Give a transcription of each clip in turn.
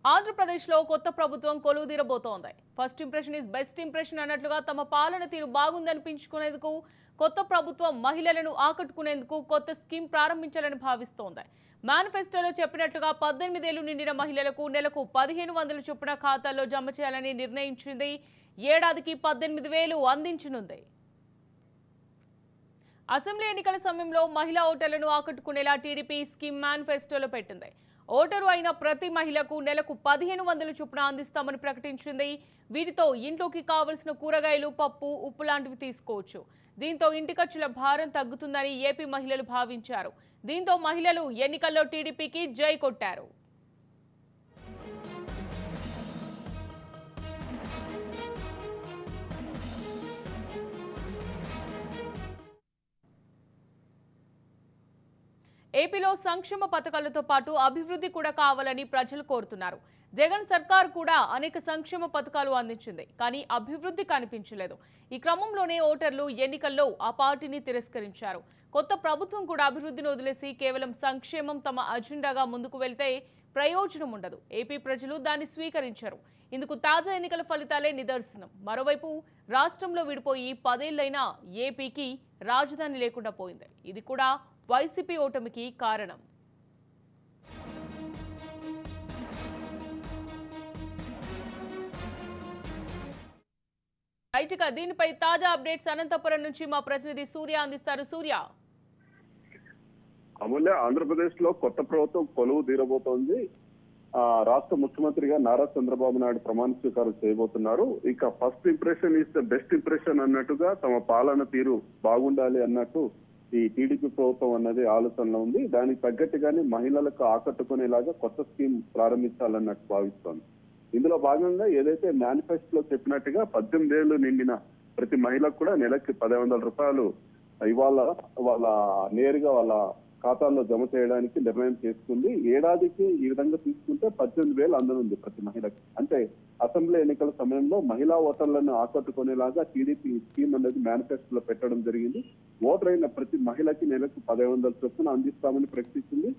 ఆంధ్రప్రదేశ్లో కొత్త ప్రభుత్వం కొలువుదీరబోతోంది. First impression is best impression అన్నట్లుగా తమ పాలన తీరు బాగుందనిపించుకునేందుకు కొత్త ప్రభుత్వం మహిళలను ఆకట్టుకునేందుకు కొత్త స్కీమ్ ప్రారంభించాలని భావిస్తోంది. మేనిఫెస్టోలో చెప్పినట్లుగా 18 ఏళ్లు నిండిన మహిళలకు నెలకు 1500 చొప్పున ఖాతాల్లో జమ చేయాలని నిర్ణయించింది. ఏడాదికి 18,000 అందించనుంది. అసెంబ్లీ ఎన్నికల సమయంలో మహిళా ఓటర్లను ఆకట్టుకునేలా టీడీపీ స్కీమ్ మేనిఫెస్టోలో పెట్టింది. ఓటరు అయిన ప్రతి మహిళకు నెలకు 1500 చొప్పున అందిస్తామని ప్రకటించింది. వీటితో ఇంట్లోకి కావలసిన కూరగాయలు, పప్పు, ఉప్పు లాంటివి తీసుకోవచ్చు. దీంతో ఇంటి ఖర్చుల భారం తగ్గుతుందని ఏపీ మహిళలు భావించారు. దీంతో మహిళలు ఎన్నికల్లో టీడీపీకి జై కొట్టారు. ఏపీలో సంక్షేమ పథకాలతో పాటు అభివృద్ధి కూడా కావాలని ప్రజలు కోరుతున్నారు. జగన్ సర్కార్ కూడా అనేక సంక్షేమ పథకాలు అందించింది, కానీ అభివృద్ధి కనిపించలేదు. ఈ క్రమంలోనే ఓటర్లు ఎన్నికల్లో ఆ పార్టీని తిరస్కరించారు. కొత్త ప్రభుత్వం కూడా అభివృద్ధిని వదిలేసి కేవలం సంక్షేమం తమ అజెండాగా ముందుకు వెళ్తే ప్రయోజనం ఉండదు. ఏపీ ప్రజలు దాన్ని స్వీకరించారు. ఇందుకు తాజా ఎన్నికల ఫలితాలే నిదర్శనం. మరోవైపు రాష్ట్రంలో విడిపోయి 10 ఏళ్లైనా ఏపీకి రాజధాని లేకుండా పోయింది. ఇది కూడా వైసీపీ ఓటమికి కారణం. రైట్గా దీనిపై తాజా అప్డేట్స్ అనంతపురం నుంచి మా ప్రతినిధి సూర్య అందిస్తారు. సూర్య, అమూల్య, ఆంధ్రప్రదేశ్ లో కొత్త ప్రభుత్వం కొలువు తీరబోతోంది. రాష్ట్ర ముఖ్యమంత్రిగా నారా చంద్రబాబు నాయుడు ప్రమాణ స్వీకారం చేయబోతున్నారు. ఇక first impression is the best impression అన్నట్టుగా తమ పాలన తీరు బాగుండాలి అన్నట్టు ఈ టీడీపీ ప్రభుత్వం అన్నది ఆలోచనలో ఉంది. దానికి తగ్గట్టుగానే మహిళలకు ఆకట్టుకునేలాగా కొత్త స్కీమ్ ప్రారంభించాలన్నట్టు భావిస్తోంది. ఇందులో భాగంగా ఏదైతే మేనిఫెస్టోలో చెప్పినట్టుగా 18 ఏళ్లు నిండిన ప్రతి మహిళకు కూడా నెలకి 1,100 రూపాయలు ఇవాళ వాళ్ళ నేరుగా వాళ్ళ ఖాతాల్లో జమ చేయడానికి నిర్ణయం చేసుకుంది. ఏడాదికి ఈ విధంగా తీసుకుంటే 18,000 అందనుంది ప్రతి మహిళకి. అంటే అసెంబ్లీ ఎన్నికల సమయంలో మహిళా ఓటర్లను ఆకట్టుకునేలాగా టీడీపీ స్కీమ్ అనేది మేనిఫెస్టోలో పెట్టడం జరిగింది. ఓటర్ అయిన ప్రతి మహిళకి నెలకు 1,100 చొప్పున అందిస్తామని ప్రకటించింది.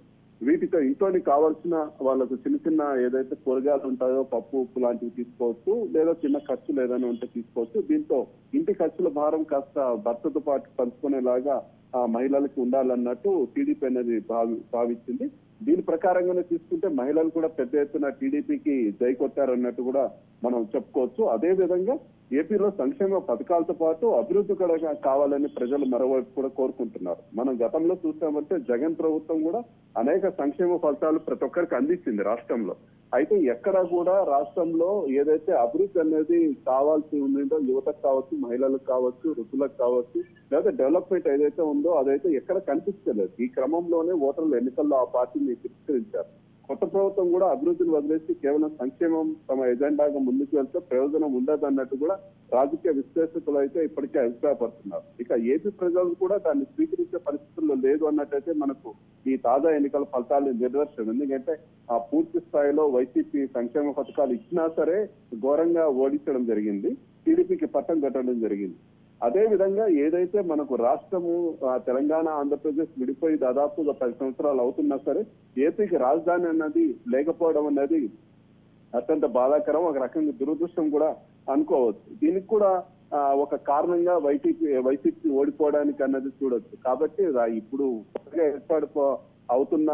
వీటితో ఇంట్లోకి కావాల్సిన వాళ్ళకు చిన్న చిన్న ఏదైతే కూరగాయలు ఉంటాయో, పప్పు, ఉప్పు లాంటివి తీసుకోవచ్చు, లేదా చిన్న ఖర్చులు ఏదైనా ఉంటే తీసుకోవచ్చు. దీంతో ఇంటి ఖర్చుల భారం కాస్త భర్తతో పాటు పంచుకునేలాగా మహిళలకు ఉండాలన్నట్టు టీడీపీ అనేది భావించింది. దీని ప్రకారంగానే తీసుకుంటే మహిళలు కూడా పెద్ద ఎత్తున టీడీపీకి జై కొట్టారన్నట్టు కూడా మనం చెప్పుకోవచ్చు. అదే విధంగా ఏపీలో సంక్షేమ పథకాలతో పాటు అభివృద్ధి కూడా కావాలని ప్రజలు మరోవైపు కూడా కోరుకుంటున్నారు. మనం గతంలో చూసామంటే జగన్ ప్రభుత్వం కూడా అనేక సంక్షేమ ఫలితాలు ప్రతి ఒక్కరికి అందించింది రాష్ట్రంలో. అయితే ఎక్కడ కూడా రాష్ట్రంలో ఏదైతే అభివృద్ధి అనేది కావాల్సి ఉందో, యువతకు కావచ్చు, మహిళలకు కావచ్చు, వృద్ధులకు కావచ్చు, లేదా డెవలప్మెంట్ ఏదైతే ఉందో అదైతే ఎక్కడ కనిపించలేదు. ఈ క్రమంలోనే ఓటర్లు ఎన్నికల్లో ఆ పార్టీని తిరస్కరించారు. కొత్త ప్రభుత్వం కూడా అభివృద్ధిని వదిలేసి కేవలం సంక్షేమం తమ ఎజెండాగా ముందుకు వెళ్తే ప్రయోజనం ఉండదు అన్నట్టు కూడా రాజకీయ విశ్లేషకులు అయితే ఇప్పటికే అభిప్రాయపడుతున్నారు. ఇక ఏపీ ప్రజలు కూడా దాన్ని స్వీకరించే పరిస్థితుల్లో లేదు అన్నట్టయితే మనకు ఈ తాజా ఎన్నికల ఫలితాలు నిదర్శనం. ఎందుకంటే ఆ పూర్తి స్థాయిలో వైసీపీ సంక్షేమ పథకాలు ఇచ్చినా సరే ఘోరంగా ఓడించడం జరిగింది, టీడీపీకి పట్టం కట్టడం జరిగింది. అదే విధంగా ఏదైతే మనకు రాష్ట్రము తెలంగాణ, ఆంధ్రప్రదేశ్ విడిపోయి దాదాపుగా 10 సంవత్సరాలు అవుతున్నా సరే ఏపీకి రాజధాని అన్నది లేకపోవడం అనేది అత్యంత బాధాకరం, ఒక రకంగా దురదృష్టం కూడా అనుకోవచ్చు. దీనికి కూడా ఒక కారణంగా వైసీపీ ఓడిపోవడానికి అన్నది చూడొచ్చు. కాబట్టి ఇప్పుడు కొత్తగా అవుతున్న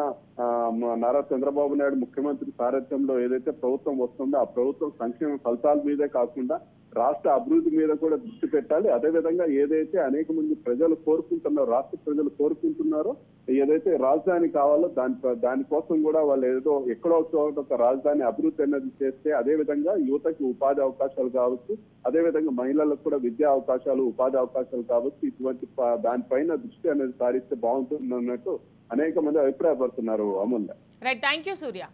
నారా చంద్రబాబు నాయుడు ముఖ్యమంత్రి సారథ్యంలో ఏదైతే ప్రభుత్వం వస్తుందో ఆ ప్రభుత్వం సంక్షేమ ఫలితాల మీదే కాకుండా రాష్ట్ర అభివృద్ధి మీద కూడా దృష్టి పెట్టాలి. అదేవిధంగా ఏదైతే అనేక మంది ప్రజలు కోరుకుంటున్నారో, రాష్ట్ర ప్రజలు కోరుకుంటున్నారో ఏదైతే రాజధాని కావాలో దానికోసం కూడా వాళ్ళు ఏదో ఎక్కడో చోట ఒక రాజధాని అభివృద్ధి అనేది చేస్తే, అదేవిధంగా యువతకి ఉపాధి అవకాశాలు కావచ్చు, అదేవిధంగా మహిళలకు కూడా విద్యా అవకాశాలు, ఉపాధి అవకాశాలు కావచ్చు, ఇటువంటి దానిపైన దృష్టి అనేది సారిస్తే బాగుంటుంది అన్నట్టు అనేక మంది అభిప్రాయపడుతున్నారు. Amulya. Right, thank you Surya.